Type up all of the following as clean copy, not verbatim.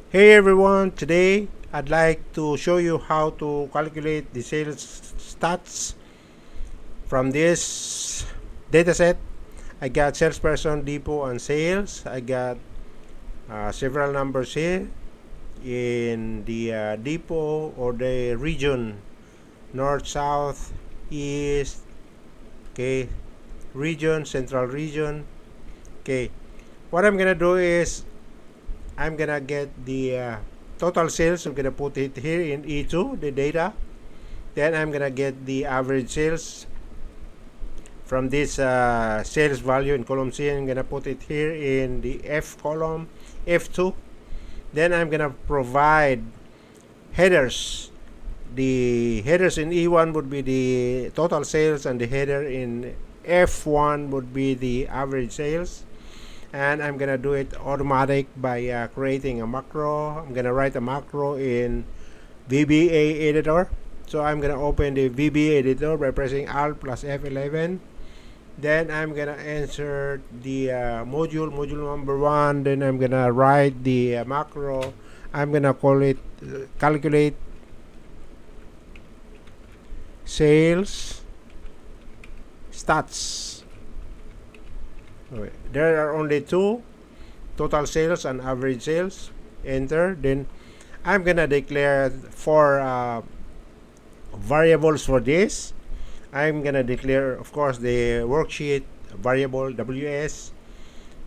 Hey everyone, today I'd like to show you how to calculate the sales stats from this dataset. I got salesperson, depot, and sales. I got several numbers here in the depot or the region, north, south, east, okay, region, central region. Okay, what I'm gonna do is I'm gonna get the total sales. I'm gonna put it here in E2, the data. Then I'm gonna get the average sales from this sales value in column C. I'm gonna put it here in the F column, F2. Then I'm gonna provide headers. The headers in E1 would be the total sales, and the header in F1 would be the average sales. And I'm gonna do it automatic by creating a macro. I'm gonna write a macro in VBA editor. So I'm gonna open the VBA editor by pressing Alt plus F11. Then I'm gonna insert the module number 1. Then I'm gonna write the macro. I'm gonna call it calculate sales stats. Okay. There are only two, total sales and average sales. Enter. Then I'm gonna declare four variables for this. I'm gonna declare, of course, the worksheet variable WS,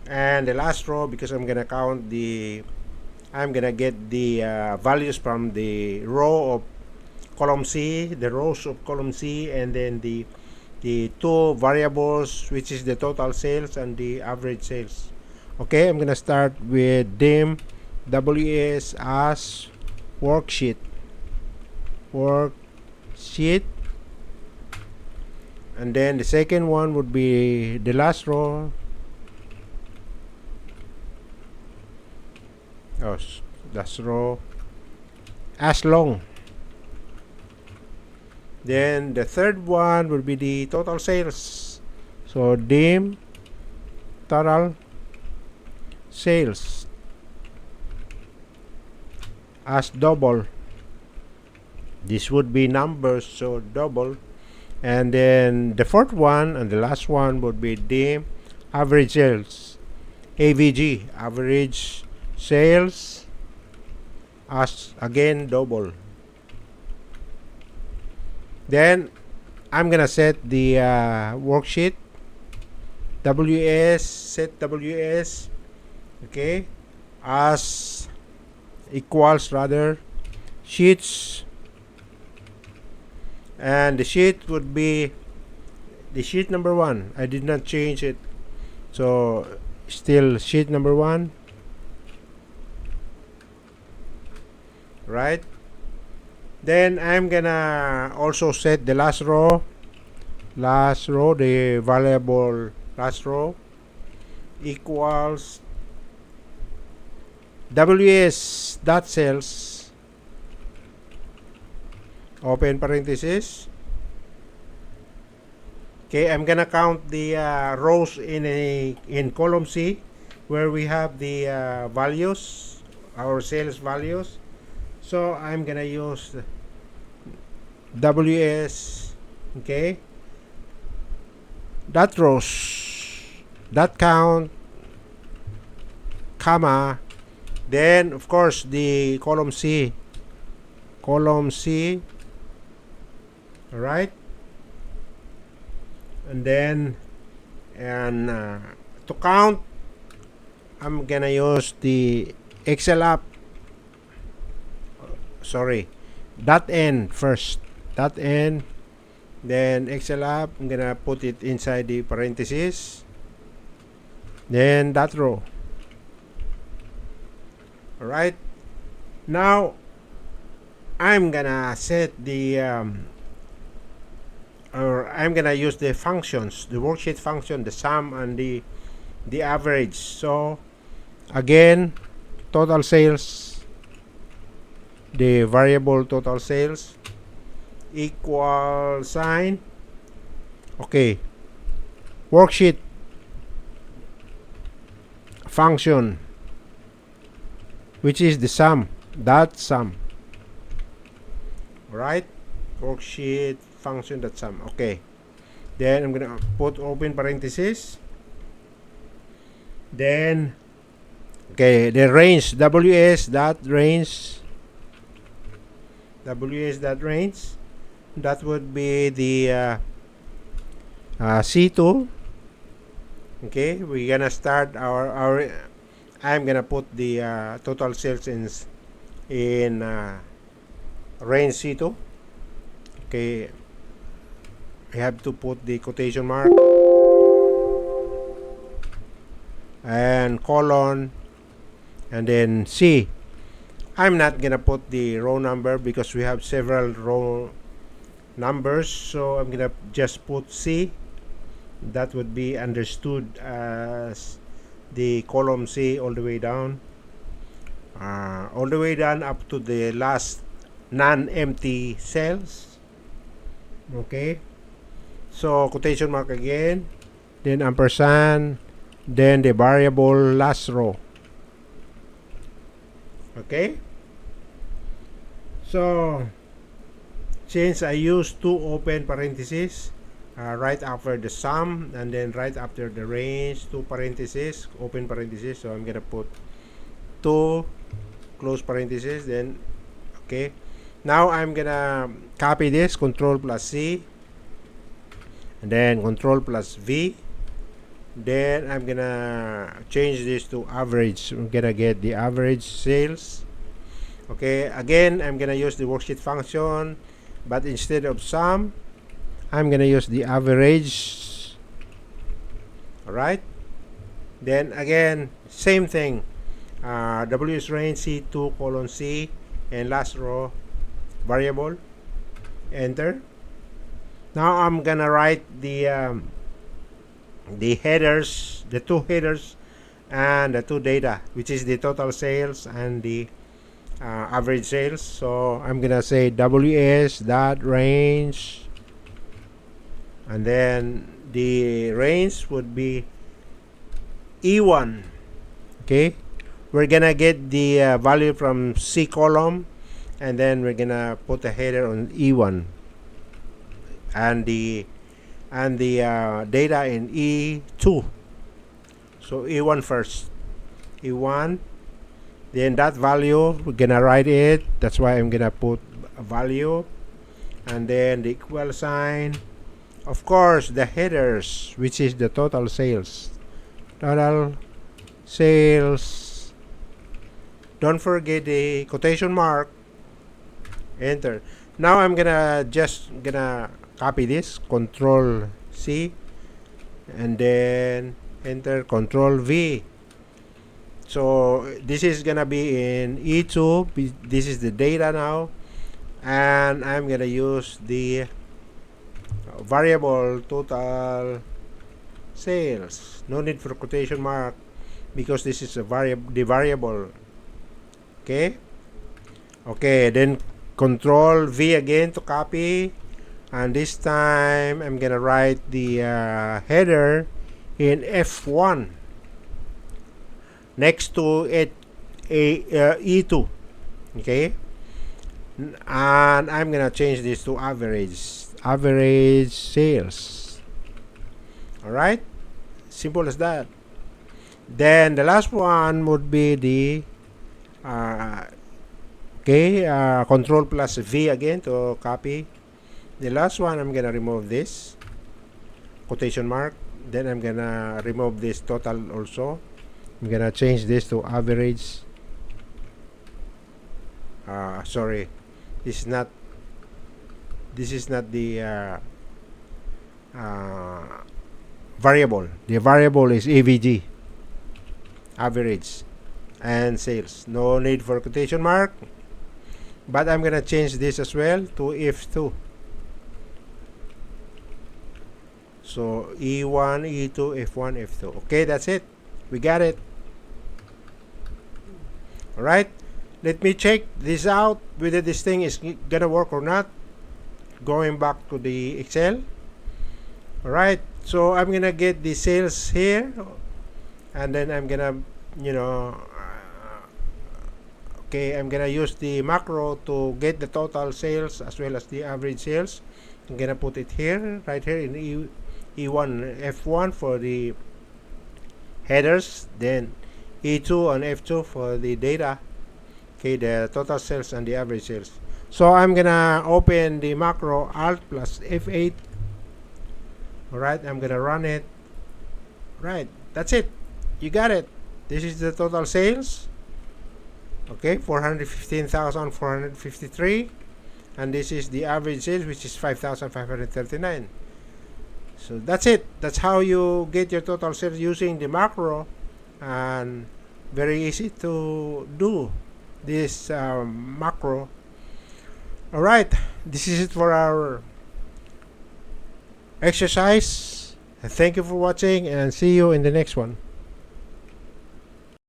and the last row, because I'm gonna get the values from the row of column C, the rows of column C, and then the two variables, which is the total sales and the average sales. Okay, I'm gonna start with dim WS as worksheet, and then the second one would be the last row. Oh, last row as long. Then the third one will be the total sales. So dim total sales as double. This would be numbers, so double. And then the fourth one and the last one would be dim average sales, AVG, average sales, as again double. Then I'm gonna set the worksheet WS, set WS, okay, as equals rather sheets, and the sheet would be the sheet number 1. I did not change it, so still sheet number 1, right? Then I'm gonna also set the last row, the variable last row equals WS dot sales, open parenthesis. Okay, I'm gonna count the rows in column C, where we have the values, our sales values. So I'm gonna use WS, okay, dot rows, dot count, comma, then of course the column C, all right, and then to count, I'm gonna use the Excel app. Sorry, dot n first, dot n, then Excel app. I'm gonna put it inside the parentheses, then dot row. All right, now I'm gonna set the or I'm gonna use the functions, the worksheet function, the sum and the average. So again, total sales, the variable total sales, equal sign, okay, worksheet function, which is the sum, dot sum. Right? Worksheet function dot sum. Okay. Then I'm gonna put open parenthesis. Then okay, the range ws dot range that would be the C2. Okay, we're gonna start our I'm gonna put the total sales in range C2. Okay, we have to put the quotation mark and colon and then C. I'm not gonna put the row number because we have several row numbers, so I'm gonna just put C. That would be understood as the column C all the way down, up to the last non-empty cells. Okay, so quotation mark again, then ampersand, then the variable last row. Okay, so since I use two open parentheses right after the sum and then right after the range, two parentheses, open parentheses, so I'm gonna put two close parentheses. Then okay, now I'm gonna copy this, control plus C, and then control plus V. Then I'm gonna change this to average. I'm gonna get the average sales. Okay, again I'm gonna use the worksheet function, but instead of sum I'm gonna use the average. Alright, then again same thing, W is range C2 colon C, and last row variable, enter. Now I'm gonna write the headers, the two headers and the two data, which is the total sales and the average sales. So I'm gonna say ws dot range, and then the range would be E1. Okay, we're gonna get the value from C column, and then we're gonna put a header on E1, and the data in E2. So E1 first, E1, then that value we're gonna write it. That's why I'm gonna put a value, and then the equal sign, of course the headers, which is the total sales. Don't forget the quotation mark, enter. Now I'm gonna copy this, control C, and then enter, control V. So this is gonna be in E2. This is the data now, and I'm gonna use the variable total sales. No need for quotation mark because this is the variable. Okay, then control V again to copy, and this time I'm gonna write the header in F1 next to it, E2. Okay, and I'm gonna change this to average sales. Alright, simple as that. Then the last one would be the control plus V again to copy. The last one, I'm gonna remove this quotation mark, then I'm gonna remove this total also. I'm gonna change this to average. Sorry, this is not the variable. The variable is AVG, average and sales. No need for quotation mark, but I'm gonna change this as well to F2. So E1, E2, F1, F2. Okay, that's it. We got it. Alright, let me check this out, whether this thing is gonna work or not. Going back to the Excel. Alright, so I'm gonna get the sales here, and then I'm gonna Okay, I'm gonna use the macro to get the total sales as well as the average sales. I'm gonna put it here, right here in E1 F1 for the headers, then E2 and F2 for the data. Okay, the total sales and the average sales. So I'm gonna open the macro Alt plus F8. Alright, I'm gonna run it. Right, that's it. You got it. This is the total sales. Okay, 415,453. And this is the average sales, which is 5,539. So that's it. That's how you get your total sales using the macro. And very easy to do this macro. Alright, this is it for our exercise. Thank you for watching and see you in the next one.